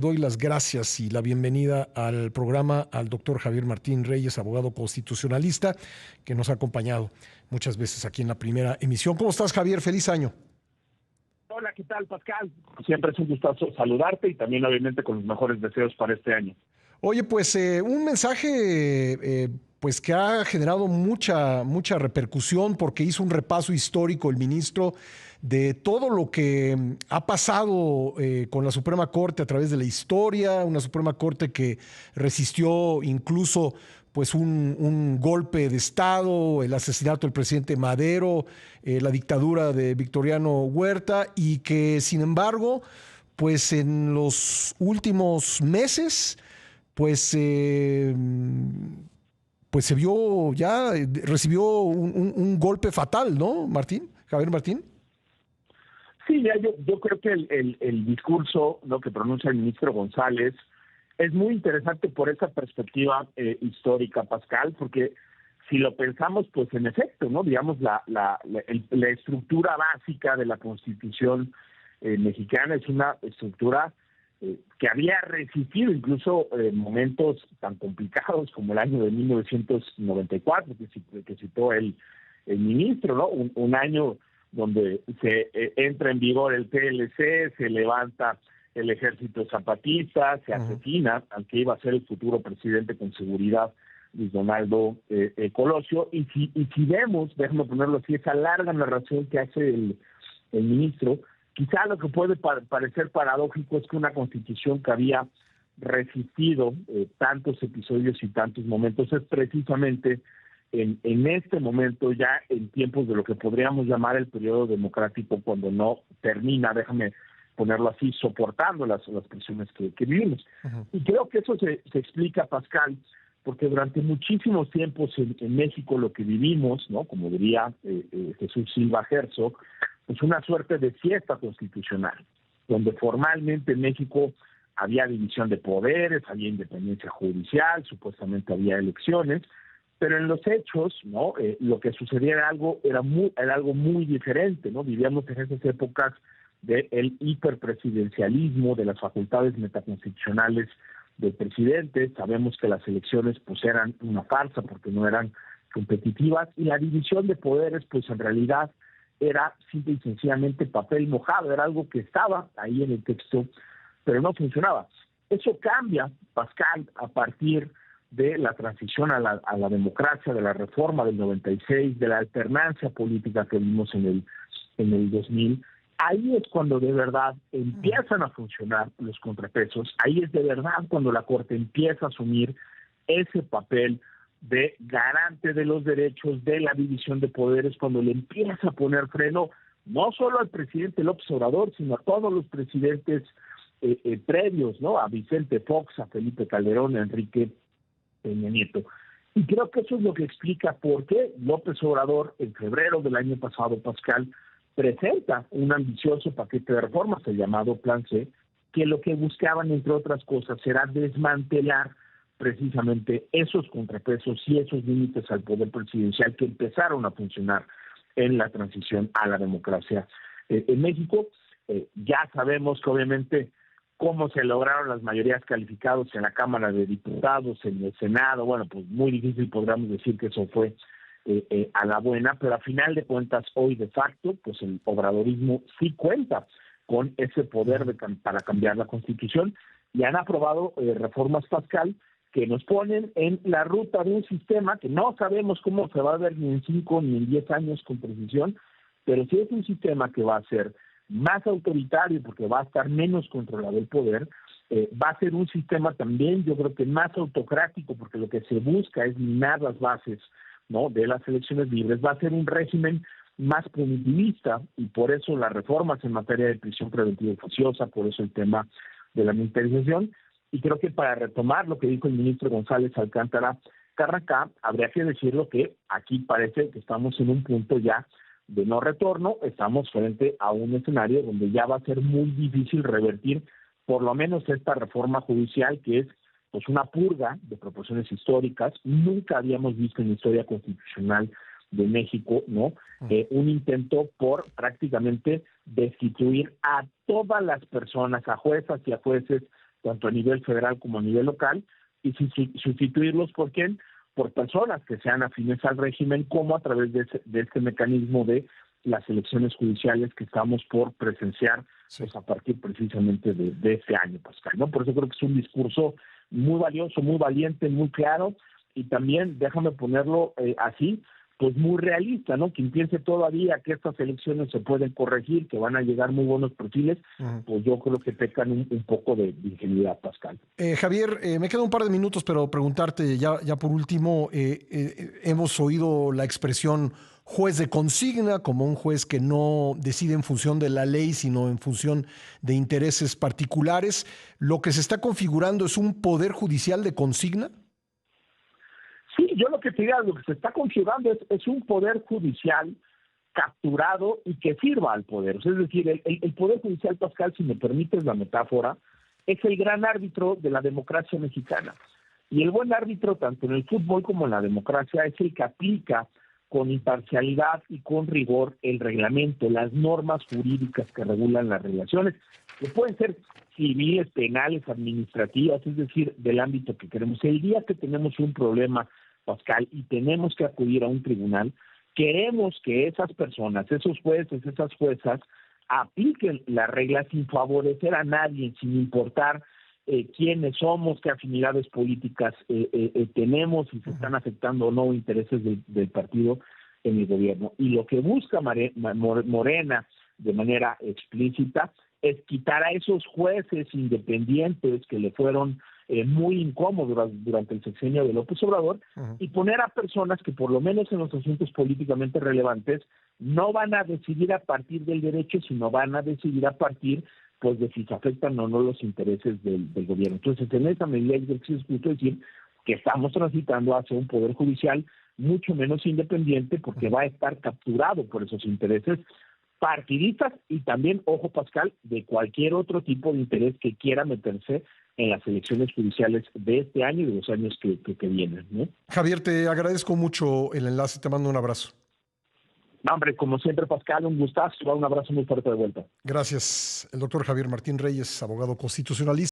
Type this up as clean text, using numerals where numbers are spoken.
Doy las gracias y la bienvenida al programa al doctor Javier Martín Reyes, abogado constitucionalista, que nos ha acompañado muchas veces aquí en la primera emisión. ¿Cómo estás, Javier? Feliz año. Hola, ¿qué tal, Pascal? Siempre es un gustazo saludarte y también, obviamente, con los mejores deseos para este año. Oye, pues un mensaje pues que ha generado mucha repercusión porque hizo un repaso histórico el ministro de todo lo que ha pasado con la Suprema Corte a través de la historia, una Suprema Corte que resistió incluso pues un golpe de Estado, el asesinato del presidente Madero, la dictadura de Victoriano Huerta y que sin embargo pues en los últimos meses pues, pues se vio ya, recibió un golpe fatal, ¿no, Martín? Javier Martín. Sí, ya yo creo que el discurso, ¿no?, que pronuncia el ministro González es muy interesante por esa perspectiva histórica, Pascal, porque si lo pensamos, pues en efecto, ¿no? Digamos, la estructura básica de la Constitución mexicana es una estructura que había resistido incluso momentos tan complicados como el año de 1994, que citó el ministro, ¿no? Un año donde se entra en vigor el TLC, se levanta el ejército zapatista, se asesina al que iba a ser el futuro presidente con seguridad, Luis Donaldo Colosio, y si vemos, déjame ponerlo así, esa larga narración que hace el ministro, quizá lo que puede parecer paradójico es que una constitución que había resistido tantos episodios y tantos momentos es precisamente en este momento, ya en tiempos de lo que podríamos llamar el periodo democrático, cuando no termina, déjame ponerlo así, soportando las presiones que vivimos. Y creo que eso se explica, Pascal, porque durante muchísimos tiempos en México lo que vivimos, ¿no?, como diría Jesús Silva Herzog, es una suerte de fiesta constitucional, donde formalmente en México había división de poderes, había independencia judicial, supuestamente había elecciones, pero en los hechos, ¿no?, lo que sucedía era algo muy diferente, ¿no? Vivíamos en esas épocas del hiperpresidencialismo, de las facultades metaconstitucionales del presidente. Sabemos que las elecciones pues eran una farsa porque no eran competitivas, y la división de poderes pues en realidad era simple y sencillamente papel mojado, era algo que estaba ahí en el texto, pero no funcionaba. Eso cambia, Pascal, a partir de la transición a la democracia, de la reforma del 96, de la alternancia política que vimos en el 2000. Ahí es cuando de verdad empiezan a funcionar los contrapesos, ahí es de verdad cuando la Corte empieza a asumir ese papel de garante de los derechos, de la división de poderes, cuando le empieza a poner freno no solo al presidente López Obrador, sino a todos los presidentes previos, ¿no?, a Vicente Fox, a Felipe Calderón, a Enrique Peña Nieto. Y creo que eso es lo que explica por qué López Obrador, en febrero del año pasado, Pascal, presenta un ambicioso paquete de reformas, el llamado Plan C, que lo que buscaban, entre otras cosas, será desmantelar precisamente esos contrapesos y esos límites al poder presidencial que empezaron a funcionar en la transición a la democracia en México. Ya sabemos que obviamente cómo se lograron las mayorías calificadas en la Cámara de Diputados, en el Senado. Bueno, pues muy difícil podríamos decir que eso fue a la buena, pero a final de cuentas hoy de facto pues el obradorismo sí cuenta con ese poder para cambiar la Constitución, y han aprobado reformas, Pascal, que nos ponen en la ruta de un sistema que no sabemos cómo se va a ver ni en 5 ni en 10 años con precisión, pero sí es un sistema que va a ser más autoritario porque va a estar menos controlado el poder, va a ser un sistema también, yo creo que más autocrático, porque lo que se busca es minar las bases, ¿no?, de las elecciones libres, va a ser un régimen más punitivista, y por eso las reformas en materia de prisión preventiva oficiosa, por eso el tema de la militarización. Y creo que para retomar lo que dijo el ministro González Alcántara Carracá, habría que decirlo que aquí parece que estamos en un punto ya de no retorno, estamos frente a un escenario donde ya va a ser muy difícil revertir por lo menos esta reforma judicial, que es pues una purga de proporciones históricas. Nunca habíamos visto en la historia constitucional de México, ¿no?, un intento por prácticamente destituir a todas las personas, a juezas y a jueces tanto a nivel federal como a nivel local, y sustituirlos por quién, por personas que sean afines al régimen, como a través de este mecanismo de las elecciones judiciales que estamos por presenciar, Sí. pues a partir precisamente de este año, Pascal, ¿no? Por eso creo que es un discurso muy valioso, muy valiente, muy claro, y también, déjame ponerlo así, pues muy realista, ¿no? Quien piense todavía que estas elecciones se pueden corregir, que van a llegar muy buenos perfiles, pues yo creo que pecan un poco de ingenuidad, Pascal. Javier, me quedan un par de minutos, pero preguntarte ya por último, hemos oído la expresión juez de consigna como un juez que no decide en función de la ley, sino en función de intereses particulares. ¿Lo que se está configurando es un poder judicial de consigna? Sí, yo lo que te diría, lo que se está configurando es un poder judicial capturado y que sirva al poder. O sea, es decir, el poder judicial, Pascal, si me permites la metáfora, es el gran árbitro de la democracia mexicana. Y el buen árbitro, tanto en el fútbol como en la democracia, es el que aplica con imparcialidad y con rigor el reglamento, las normas jurídicas que regulan las relaciones, que pueden ser civiles, penales, administrativas, es decir, del ámbito que queremos. El día que tenemos un problema, Pascal, y tenemos que acudir a un tribunal, queremos que esas personas, esos jueces, esas juezas, apliquen las reglas sin favorecer a nadie, sin importar quiénes somos, qué afinidades políticas tenemos, si se están afectando o no intereses del partido en el gobierno. Y lo que busca Morena de manera explícita es quitar a esos jueces independientes que le fueron muy incómodos durante el sexenio de López Obrador y poner a personas que por lo menos en los asuntos políticamente relevantes no van a decidir a partir del derecho, sino van a decidir a partir pues de si se afectan o no los intereses del gobierno. Entonces, en esa medida yo escucho decir que estamos transitando hacia un poder judicial mucho menos independiente porque va a estar capturado por esos intereses partidistas y también, ojo Pascal, de cualquier otro tipo de interés que quiera meterse en las elecciones judiciales de este año y de los años que vienen, ¿no? Javier, te agradezco mucho el enlace, te mando un abrazo. No, hombre, como siempre, Pascal, un gustazo, un abrazo muy fuerte de vuelta. Gracias. El doctor Javier Martín Reyes, abogado constitucionalista.